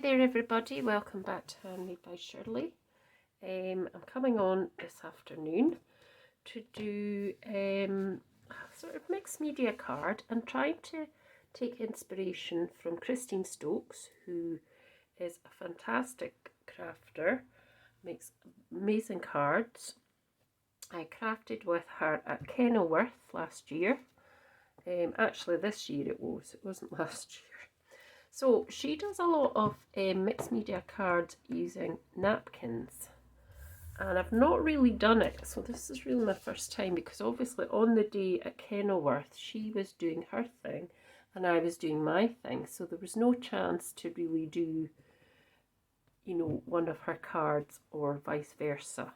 there everybody, welcome back to Handmade by Shirley. I'm coming on this afternoon to do a sort of mixed media card and trying to take inspiration from Christine Stokes, who is a fantastic crafter, makes amazing cards. I crafted with her at Kenilworth last year. Actually this year it wasn't last year. So she does a lot of mixed media cards using napkins, and I've not really done it, so this is really my first time, because obviously on the day at Kenilworth she was doing her thing and I was doing my thing, so there was no chance to really do, you know, one of her cards or vice versa.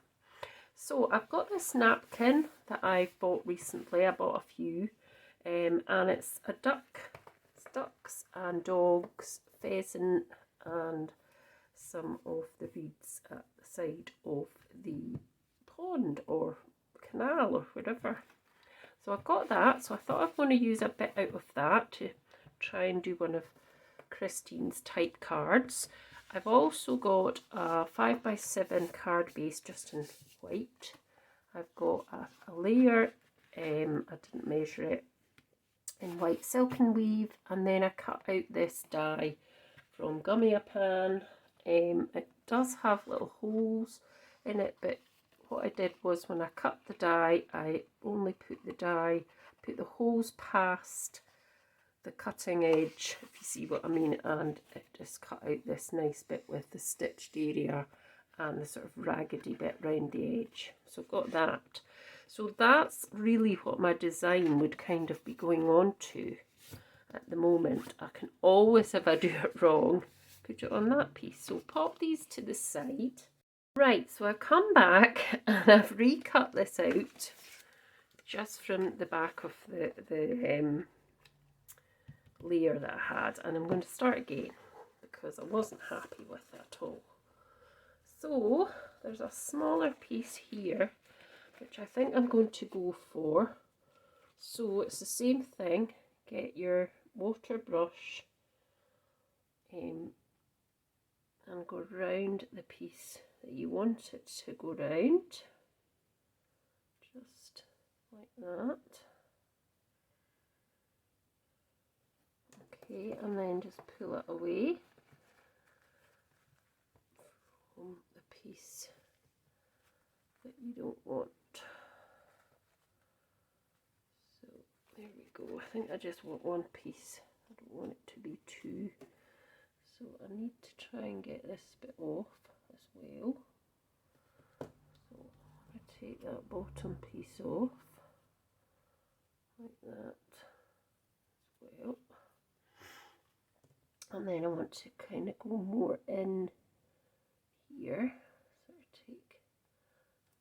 So I've got this napkin that I bought recently. I bought a few, and it's a ducks and dogs, pheasant, and some of the reeds at the side of the pond or canal or whatever. So I've got that, so I thought I'm going to use a bit out of that to try and do one of Christine's type cards. I've also got a 5x7 card base just in white. I've got a layer, I didn't measure it, in white silken weave, and then I cut out this die from Gummiapan. It does have little holes in it, but what I did was when I cut the die, I only put the holes past the cutting edge, if you see what I mean, and it just cut out this nice bit with the stitched area and the sort of raggedy bit round the edge. So I've got that. So that's really what my design would kind of be going on to at the moment. I can always, if I do it wrong, put it on that piece. So pop these to the side. Right, so I've come back and I've recut this out just from the back of the layer that I had, and I'm going to start again because I wasn't happy with it at all. So there's a smaller piece here which I think I'm going to go for. So it's the same thing. Get your water brush and go round the piece that you want it to go round, just like that. Okay, and then just pull it away from the piece that you don't want. So there we go. I think I just want one piece. I don't want it to be two. So I need to try and get this bit off as well. So I take that bottom piece off like that as well. And then I want to kind of go more in here. So I take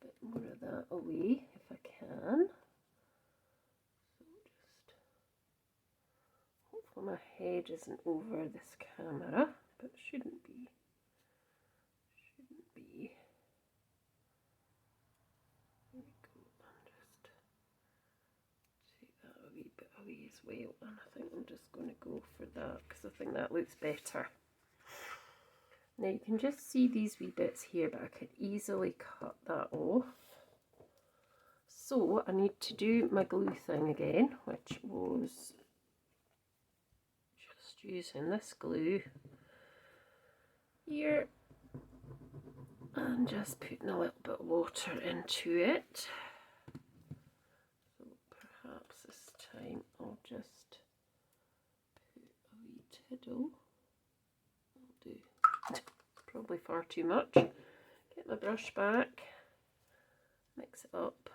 a bit more of that away if I can. So just hopefully my head isn't over this camera, but it shouldn't be. Shouldn't be. There we go. And just take that a wee bit away as well. And I think I'm just going to go for that because I think that looks better. Now you can just see these wee bits here, but I could easily cut that off. So I need to do my glue thing again, which was just using this glue here and just putting a little bit of water into it. So perhaps this time I'll just put a wee tiddle. I'll do probably far too much. Get my brush back, mix it up.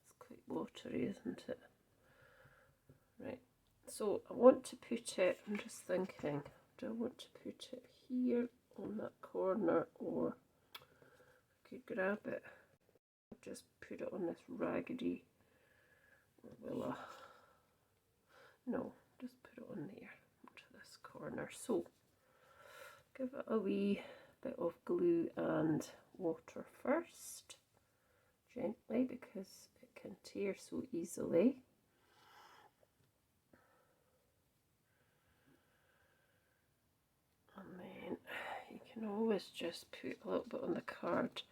It's quite watery, isn't it? Right, so I want to put it, I'm just thinking, do I want to put it here on that corner, or I could grab it, just put it on this raggedy, or will I? No, just put it on there, onto this corner. So give it a wee bit of glue and water first, gently, because it can tear so easily. And can always just put a little bit on the card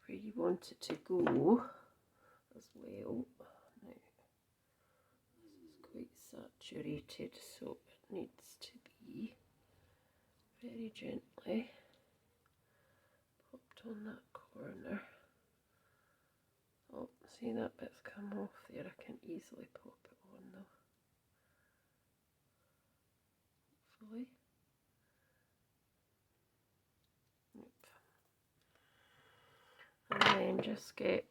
where you want it to go as well. Now, this is quite saturated, so it needs to be very gently popped on that corner. Oh, see that bit's come off there. I can easily pop it on though. Hopefully. Yep. And then just get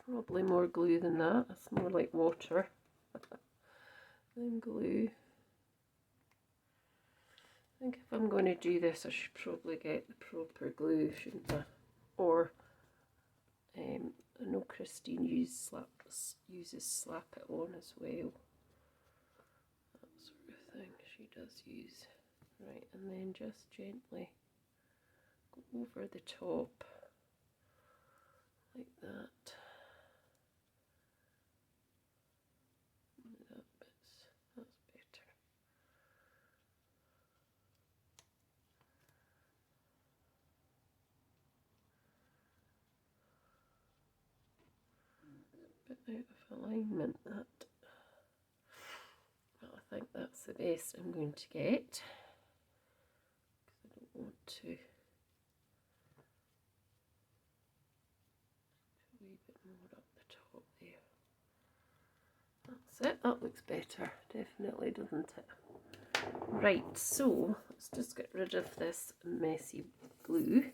probably more glue than that. It's more like water than glue. I think if I'm going to do this, I should probably get the proper glue, shouldn't I? Or I know Christine uses slap it on as well. That sort of thing she does use. Right, and then just gently go over the top like that. That's better. A bit out of alignment, that. But I think that's the best I'm going to get. Because I don't want to a wee bit more up the top there. That's it, that looks better, definitely, doesn't it? Right, so let's just get rid of this messy glue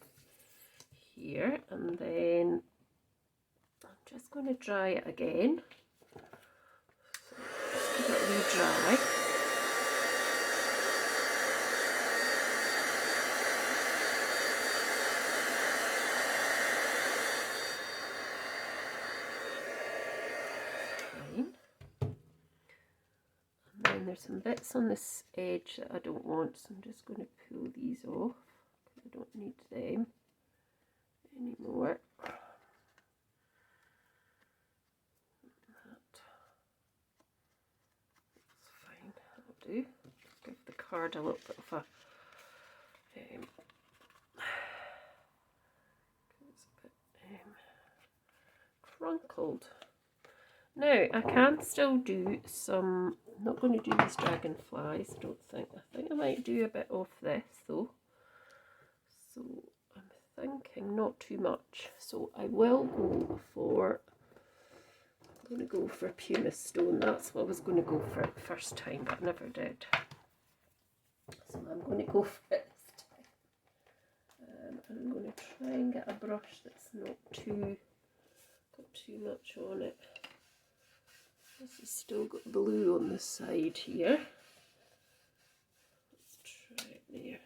here, and then I'm just going to dry it again. So just give it a wee dry. There's some bits on this edge that I don't want, so I'm just going to pull these off because I don't need them anymore. That's fine, that'll do. Just give the card a little bit of a it's a bit crunkled. Now I can still do some. I'm not going to do these dragonflies, I don't think. I think I might do a bit of this though. So I'm thinking not too much. So I will go for, I'm going to go for pumice stone. That's what I was going to go for the first time, but I never did. So I'm going to go for it this time. And I'm going to try and get a brush that's not got too much on it. This has still got blue on the side here. Let's try it there.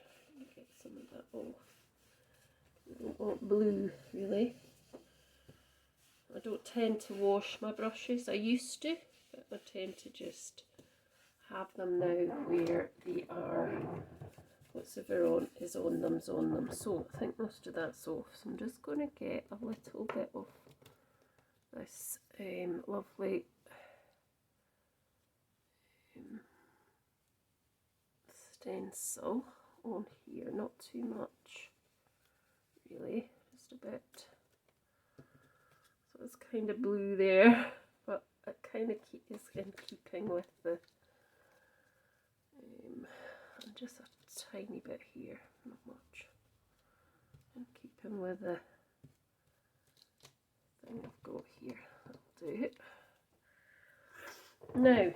Get some of that off. I don't want blue really. I don't tend to wash my brushes. I used to, but I tend to just have them now where they are. Whatever on is on them's on them. So I think most of that's off. So I'm just going to get a little bit of this lovely stencil on here, not too much really, just a bit. So it's kind of blue there, but it kind of is in keeping with the and just a tiny bit here, not much, in keeping with the thing I've got here. That'll do it. Now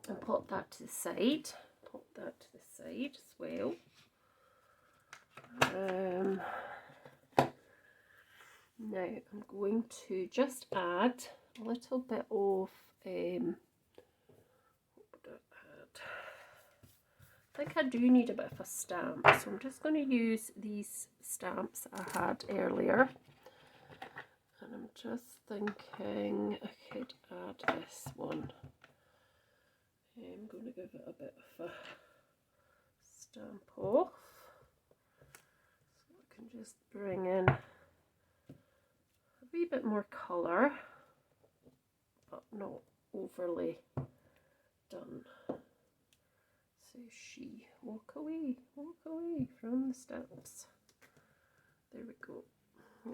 I'll pop that to the side. Pop that to the side as well. Now I'm going to just add a little bit of what would I add? I think I do need a bit of a stamp, so I'm just going to use these stamps I had earlier, and I'm just thinking I could add this one. I'm going to give it a bit of a stamp off, so I can just bring in a wee bit more colour, but not overly done. So she, walk away from the stamp. hands. There we go.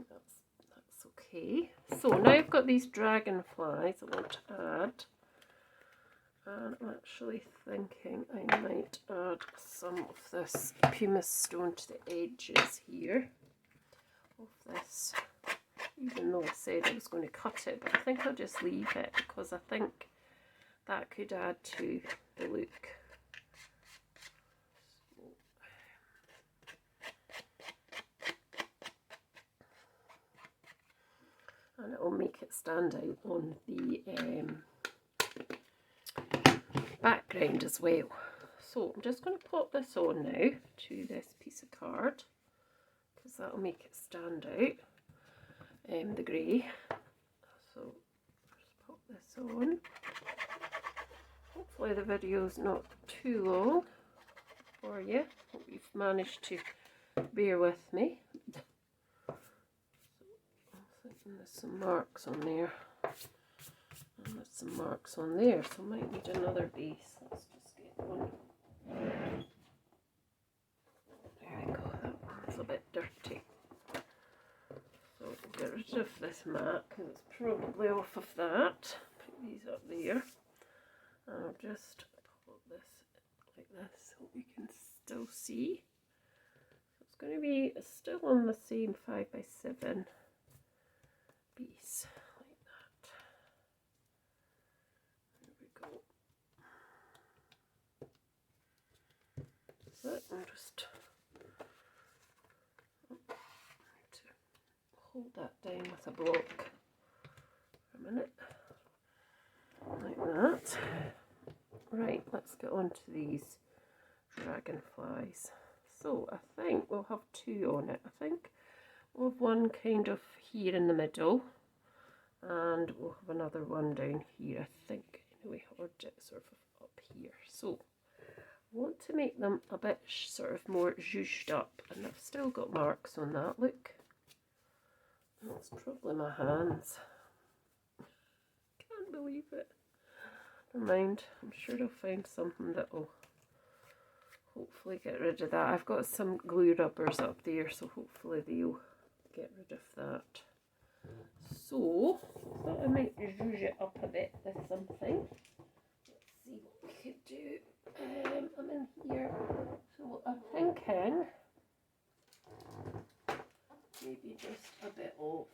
That's okay. So now I've got these dragonflies I want to add. And I'm actually thinking I might add some of this pumice stone to the edges here of this, even though I said I was going to cut it, but I think I'll just leave it because I think that could add to the look. And it will make it stand out on the background as well. So I'm just going to pop this on now to this piece of card because that will make it stand out, the grey. So just pop this on. Hopefully the video's not too long for you. Hope you've managed to bear with me. And there's some marks on there. And there's some marks on there, so I might need another base. Let's just get one. There we go, that one's a bit dirty. So we'll get rid of this mat because it's probably off of that. Put these up there. And I'll just put this like this so we can still see. So it's going to be still on the same 5x7 piece like that. There we go. That's it. I'll just hold that down with a block for a minute, like that. Right, let's get on to these dragonflies. So I think we'll have two on it. I think we'll have one kind of here in the middle, and we'll have another one down here, I think, anyway, or sort of up here. So I want to make them a bit sort of more zhuzhed up, and I've still got marks on that, look. That's probably my hands. Can't believe it. Never mind, I'm sure I'll find something that will hopefully get rid of that. I've got some glue rubbers up there, so hopefully they'll get rid of that. So, I thought I might zhuzh it up a bit with something. Let's see what we could do. I'm in here, so I'm thinking maybe just a bit of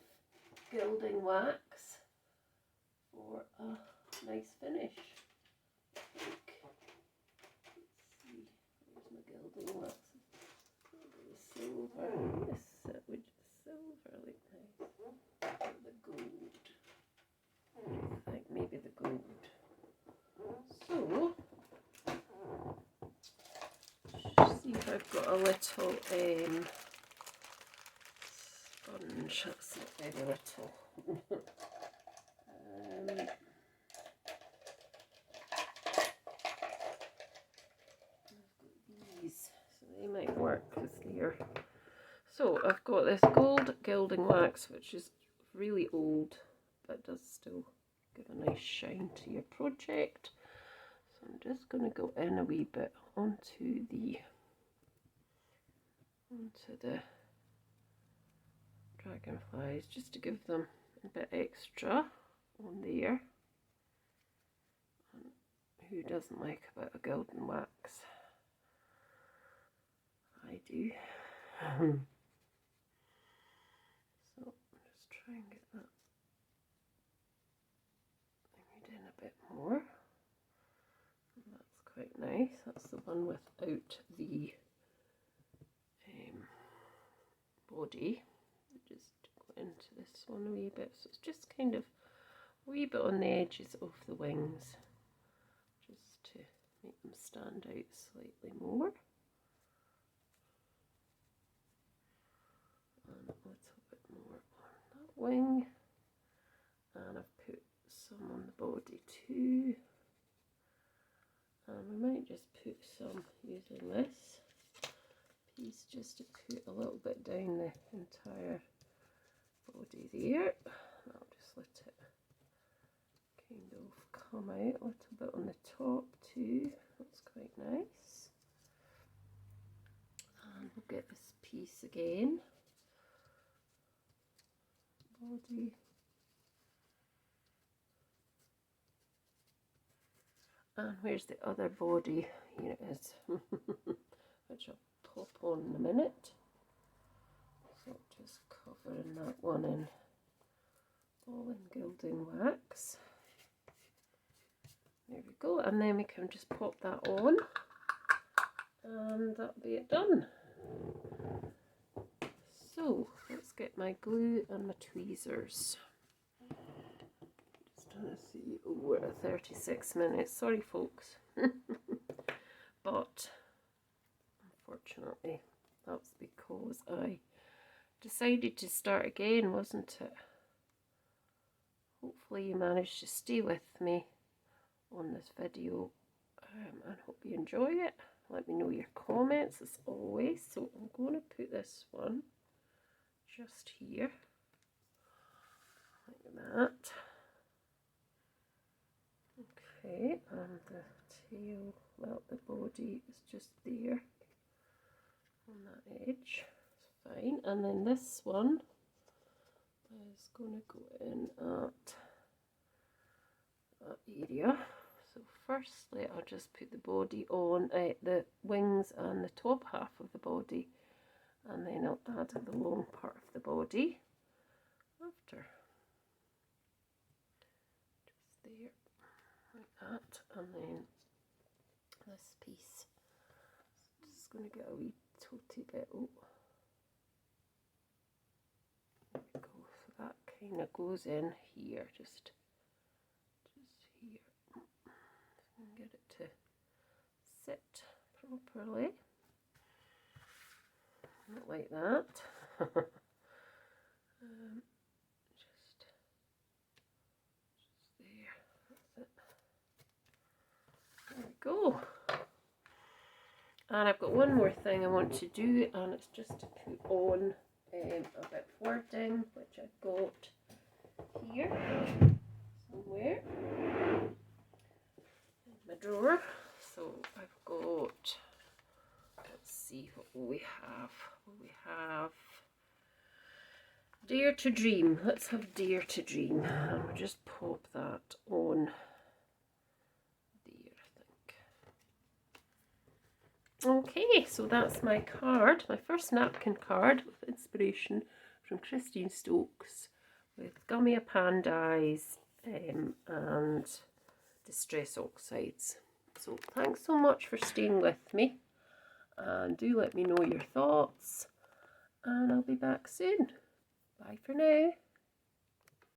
gilding wax for a nice finish. Let's see, where's my gilding wax? Silver. Yes, it would silver like nice. Or the gold. I think maybe the gold. So, see if I've got a little sponge. That's not very little. These, so they might work because they're. So I've got this gold gilding wax, which is really old, but does still give a nice shine to your project. So I'm just going to go in a wee bit onto the dragonflies, just to give them a bit extra on there. And who doesn't like a bit of golden wax? I do. So just try and get that thingy in a bit more. And that's quite nice. That's the one without the body. Just go into this one a wee bit. So it's just kind of a wee bit on the edges of the wings, just to make them stand out slightly more. And a little bit more on that wing. And I've put some on the body too. And we might just put some using this piece just to put a little bit down the entire body there. I'll just let it kind of come out a little bit on the top too. That's quite nice. And we'll get this piece again. Body. And where's the other body? Here it is. Which I'll pop on in a minute. So just covering that one in all in gilding wax. There we go. And then we can just pop that on. And that'll be it done. So let's get my glue and my tweezers. Just trying to see. Oh, we're at 36 minutes. Sorry, folks. But unfortunately, that's because I decided to start again, wasn't it? Hopefully you managed to stay with me on this video, and hope you enjoy it. Let me know your comments as always. So I'm going to put this one just here, like that. Okay, and the tail, well, the body is just there on that edge. It's fine. And then this one is going to go in at that area. So firstly, I'll just put the body on, the wings and the top half of the body, and then I'll add the long part of the body after. Just there, like that, and then this piece. Just going to get a wee toty bit. Oh, there we go. So that kind of goes in here, just here. And get it to sit properly, not like that. Just there, that's it. There we go. And I've got one more thing I want to do, and it's just to put on a bit of wording, which I've got here somewhere. My drawer. So I've got, let's see what we have. We have Dare to Dream. Let's have Dare to Dream. And we'll just pop that on there, I think. Okay, so that's my card, my first napkin card with inspiration from Christine Stokes with Gummy Pandies and Distress Oxides. So thanks so much for staying with me, and do let me know your thoughts, and I'll be back soon. Bye for now.